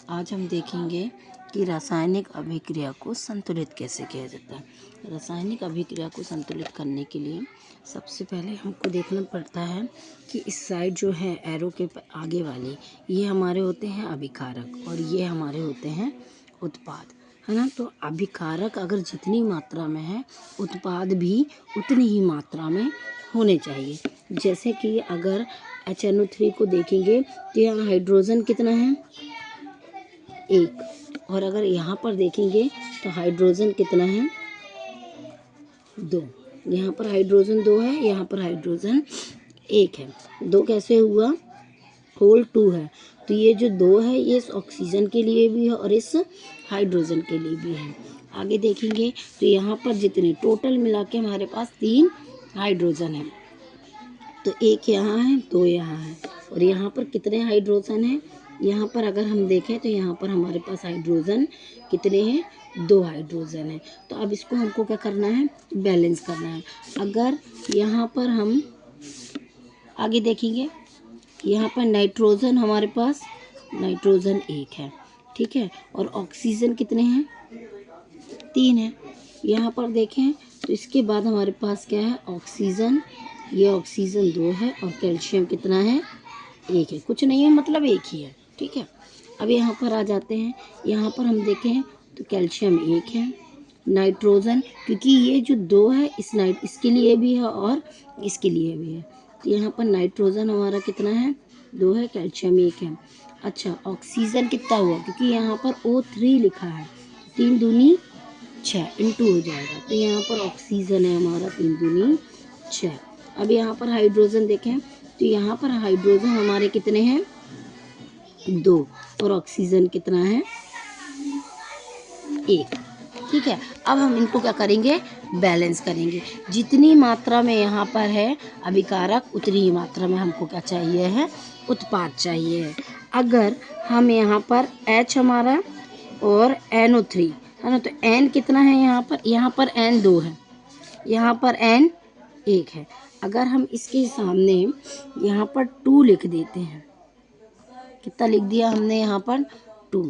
आज हम देखेंगे कि रासायनिक अभिक्रिया को संतुलित कैसे किया जाता है। रासायनिक अभिक्रिया को संतुलित करने के लिए सबसे पहले हमको देखना पड़ता है कि इस साइड जो है एरो के आगे वाले ये हमारे होते हैं अभिकारक और ये हमारे होते हैं उत्पाद, है ना। तो अभिकारक अगर जितनी मात्रा में है उत्पाद भी उतनी ही मात्रा में होने चाहिए। जैसे कि अगर HNO3 को देखेंगे तो यहाँ हाइड्रोजन कितना है, 1। और अगर यहाँ पर देखेंगे तो हाइड्रोजन कितना है, 2। यहाँ पर हाइड्रोजन 2 है, यहाँ पर हाइड्रोजन 1 है। 2 कैसे हुआ, होल 2 है। तो ये जो 2 है ये इस ऑक्सीजन के लिए भी है और इस हाइड्रोजन के लिए भी है। आगे देखेंगे तो यहाँ पर जितने टोटल मिला के हमारे पास 3 हाइड्रोजन है। तो 1 यहाँ है, 2 यहाँ है और यहाँ पर कितने हाइड्रोजन हैं, यहाँ पर अगर हम देखें तो यहाँ पर हमारे पास हाइड्रोजन कितने हैं, 2 हाइड्रोजन है। तो अब इसको हमको क्या करना है, बैलेंस करना है। अगर यहाँ पर हम आगे देखेंगे, यहाँ पर नाइट्रोजन हमारे पास नाइट्रोजन 1 है, ठीक है। और ऑक्सीजन कितने हैं, 3 है। यहाँ पर देखें तो इसके बाद हमारे पास क्या है, ऑक्सीजन, ये ऑक्सीजन 2 है और कैल्शियम कितना है, 1 है। कुछ नहीं है, मतलब 1 ही है, ठीक है। अब यहाँ पर आ जाते हैं, यहाँ पर हम देखें तो कैल्शियम 1 है, नाइट्रोजन, क्योंकि ये जो 2 है इसके लिए भी है और इसके लिए भी है। तो यहाँ पर नाइट्रोजन हमारा कितना है, 2 है, कैल्शियम 1 है। अच्छा, ऑक्सीजन कितना हुआ, क्योंकि यहाँ पर O3 लिखा है, 3 दूनी 6 इंटू हो जाएगा। तो यहाँ पर ऑक्सीजन है हमारा 3 दूनी 6। अब यहाँ पर हाइड्रोजन देखें तो यहाँ पर हाइड्रोजन हमारे कितने हैं, 2 और ऑक्सीजन कितना है, 1, ठीक है। अब हम इनको क्या करेंगे, बैलेंस करेंगे। जितनी मात्रा में यहाँ पर है अभिकारक उतनी ही मात्रा में हमको क्या चाहिए है, उत्पाद चाहिए है। अगर हम यहाँ पर H हमारा और NO3 है ना, तो N कितना है, यहाँ पर N 2 है, यहाँ पर N 1 है। अगर हम इसके सामने यहाँ पर 2 लिख देते हैं, कितना लिख दिया हमने यहाँ पर, 2,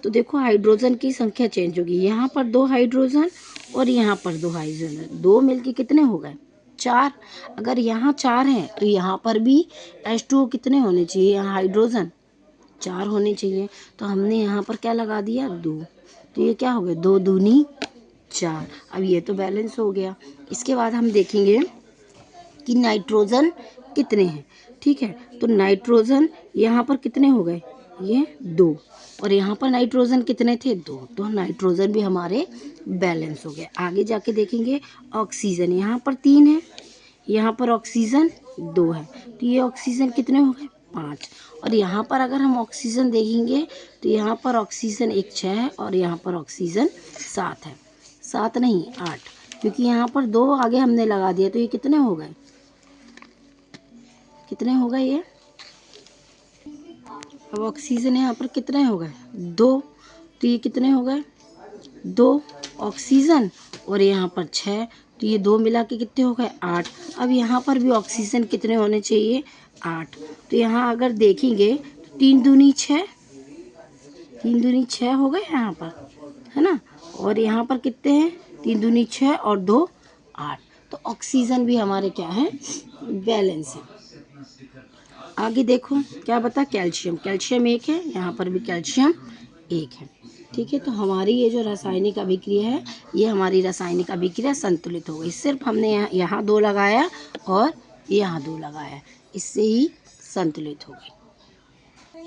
तो देखो हाइड्रोजन की संख्या चेंज होगी। यहाँ पर 2 हाइड्रोजन और यहाँ पर 2 हाइड्रोजन, 2 मिलके कितने हो गए, 4। अगर यहाँ 4 हैं तो यहाँ पर भी H2O कितने होने चाहिए, यहाँ हाइड्रोजन 4 होने चाहिए। तो हमने यहाँ पर क्या लगा दिया, 2। तो ये क्या हो गया, 2 दूनी 4। अब ये तो बैलेंस हो गया। इसके बाद हम देखेंगे कि नाइट्रोजन कितने हैं, ठीक है। तो नाइट्रोजन यहाँ पर कितने हो गए, ये 2 और यहाँ पर नाइट्रोजन कितने थे, 2। तो नाइट्रोजन भी हमारे बैलेंस हो गए। आगे जाके देखेंगे ऑक्सीजन, यहाँ पर 3 है, यहाँ पर ऑक्सीजन 2 है, तो ये ऑक्सीजन कितने हो गए, 5। और यहाँ पर अगर हम ऑक्सीजन देखेंगे तो यहाँ पर ऑक्सीजन 1 6 है और यहाँ पर ऑक्सीजन 7 है, 7 नहीं 8, क्योंकि यहाँ पर 2 आगे हमने लगा दिया। तो ये कितने हो गए, कितने हो गए ये, अब ऑक्सीजन यहाँ पर कितने हो गए, 2। तो ये कितने हो गए, 2 ऑक्सीजन और यहाँ पर 6, तो ये 2 मिला के कितने हो गए, 8। अब यहाँ पर भी ऑक्सीजन कितने होने चाहिए, 8। तो यहाँ अगर देखेंगे तो 3 दूनी 6, 3 दूनी 6 हो गए यहाँ पर, है ना। और यहाँ पर कितने हैं, 3 दूनी 6 और 2 8। तो ऑक्सीजन भी हमारे क्या है, बैलेंस है। आगे देखो क्या बता, कैल्शियम, कैल्शियम 1 है, यहाँ पर भी कैल्शियम 1 है, ठीक है। तो हमारी ये जो रासायनिक अभिक्रिया है, ये हमारी रासायनिक अभिक्रिया संतुलित हो गई। सिर्फ हमने यहाँ 2 लगाया और यहाँ 2 लगाया, इससे ही संतुलित हो गई।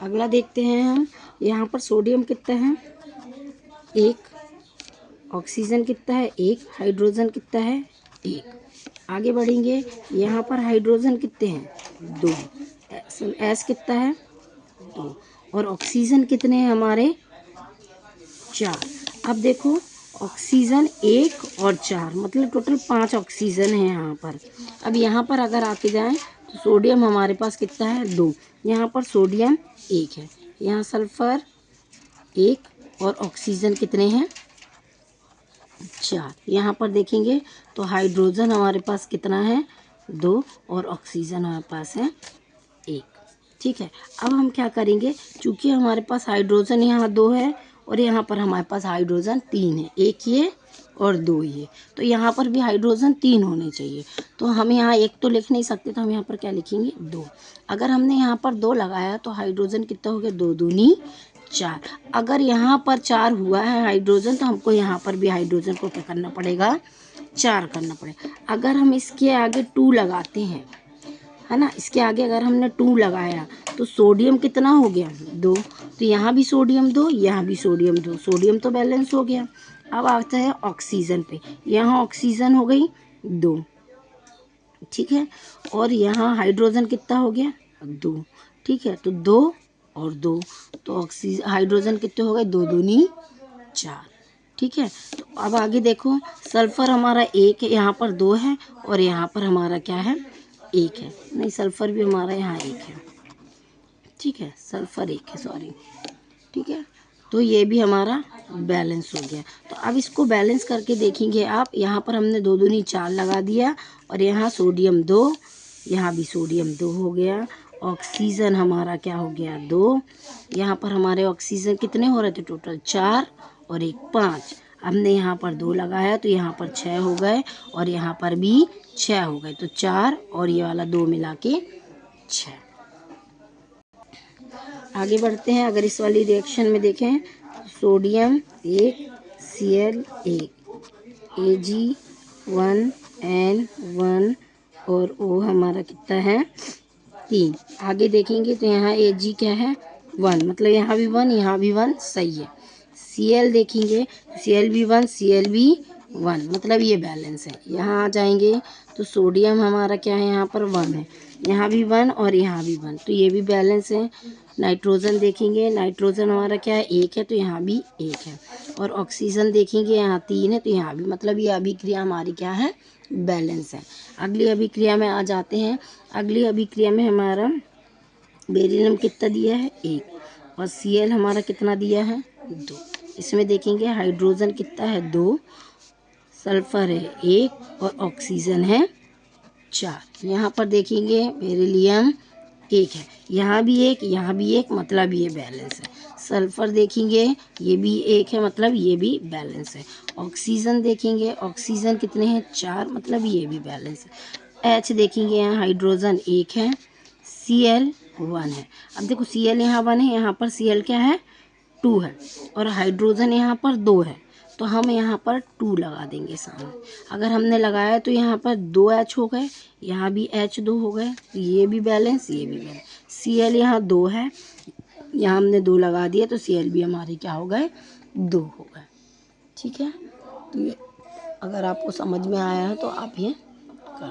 अगला देखते हैं हम, यहाँ पर सोडियम कितना है, 1, ऑक्सीजन कितना है, 1, हाइड्रोजन कितना है, 1। आगे बढ़ेंगे, यहाँ पर हाइड्रोजन कितने हैं, 2, एस कितना है, 2 और ऑक्सीजन कितने हैं हमारे, 4। अब देखो ऑक्सीजन 1 और 4 मतलब टोटल 5 ऑक्सीजन है यहाँ पर। अब यहाँ पर अगर आते जाएं तो सोडियम हमारे पास कितना है, 2, यहाँ पर सोडियम 1 है, यहाँ सल्फर 1 और ऑक्सीजन कितने हैं, 4। यहाँ पर देखेंगे तो हाइड्रोजन हमारे पास कितना है, 2 और ऑक्सीजन हमारे पास है 1, ठीक। ठीक है। अब हम क्या करेंगे, चूँकि हमारे पास हाइड्रोजन यहाँ 2 है और यहाँ पर हमारे पास हाइड्रोजन 3 है, एक ये और 2 ये, तो यहाँ पर भी हाइड्रोजन 3 होने चाहिए। तो हम यहाँ एक तो लिख नहीं सकते, तो हम यहाँ पर क्या लिखेंगे 2। अगर हमने यहाँ पर 2 लगाया तो हाइड्रोजन कितना हो गया, 2 दूनी 4। अगर यहाँ पर 4 हुआ है हाइड्रोजन, तो हमको यहाँ पर भी हाइड्रोजन को क्या करना पड़ेगा, 4 करना पड़ेगा। अगर हम इसके आगे 2 लगाते हैं, है ना, इसके आगे अगर हमने 2 लगाया तो सोडियम कितना हो गया, 2। तो यहाँ भी सोडियम 2, यहाँ भी सोडियम 2, सोडियम तो बैलेंस हो गया। अब आता है ऑक्सीजन पे, यहाँ ऑक्सीजन हो गई 2, ठीक है, और यहाँ हाइड्रोजन कितना हो गया, 2, ठीक है। तो 2 और 2, तो हाइड्रोजन कितने हो गए, 2 दूनी 4, ठीक है। तो अब आगे देखो, सल्फर हमारा 1 है, यहाँ पर 2 है और यहाँ पर हमारा क्या है, 1 है। नहीं, सल्फर भी हमारा यहाँ 1 है, ठीक है, सल्फर 1 है, सॉरी, ठीक है। तो ये भी हमारा बैलेंस हो गया। तो अब इसको बैलेंस करके देखेंगे आप, यहाँ पर हमने 2 दूनी 4 लगा दिया और यहाँ सोडियम 2, यहाँ भी सोडियम 2 हो गया। ऑक्सीजन हमारा क्या हो गया, 2। यहाँ पर हमारे ऑक्सीजन कितने हो रहे थे टोटल, 4 और 1 5। हमने यहाँ पर 2 लगाया तो यहाँ पर 6 हो गए और यहाँ पर भी 6 हो गए, तो 4 और ये वाला 2 मिला के 6। आगे बढ़ते हैं। अगर इस वाली रिएक्शन में देखें, सोडियम 1 Cl 1 Ag1N1 और O हमारा कितना है, 3। आगे देखेंगे तो यहाँ Ag क्या है, 1, मतलब यहाँ भी 1, यहाँ भी 1, सही है। Cl देखेंगे, Cl भी 1, Cl भी 1, मतलब ये बैलेंस है। यहाँ आ जाएंगे तो सोडियम हमारा क्या है, यहाँ पर 1 है, यहाँ भी 1 और यहाँ भी 1, तो ये भी बैलेंस है। नाइट्रोजन देखेंगे, नाइट्रोजन हमारा क्या है, 1 है, तो यहाँ भी 1 है। और ऑक्सीजन देखेंगे, यहाँ 3 है, तो यहाँ भी, मतलब ये अभिक्रिया हमारी क्या है, बैलेंस है। अगली अभिक्रिया में आ जाते हैं। अगली अभिक्रिया में हमारा बेरिलियम कितना दिया है, 1, और Cl हमारा कितना दिया है, 2। इसमें देखेंगे हाइड्रोजन कितना है, 2, सल्फर है 1 और ऑक्सीजन है 4। यहाँ पर देखेंगे बेरिलियम 1 है, यहाँ भी 1, यहाँ भी 1, मतलब ये बैलेंस है। सल्फर देखेंगे, ये भी 1 है, मतलब ये भी बैलेंस है। ऑक्सीजन देखेंगे, ऑक्सीजन कितने हैं, 4, मतलब ये भी बैलेंस है। H देखेंगे, यहाँ हाइड्रोजन 1 है, Cl 1 है। अब देखो Cl यहाँ 1 है, यहाँ पर Cl क्या है, 2 है, और हाइड्रोजन यहाँ पर 2 है, तो हम यहाँ पर 2 लगा देंगे सामने। अगर हमने लगाया तो यहाँ पर 2 H हो गए, यहाँ भी H 2 हो गए, तो ये भी बैलेंस, ये भी बैलेंस। Cl यहाँ 2 है, यहाँ हमने 2 लगा दिया, तो Cl भी हमारे क्या हो गए, 2 हो गए, ठीक है। तो ये अगर आपको समझ में आया है तो आप ये कर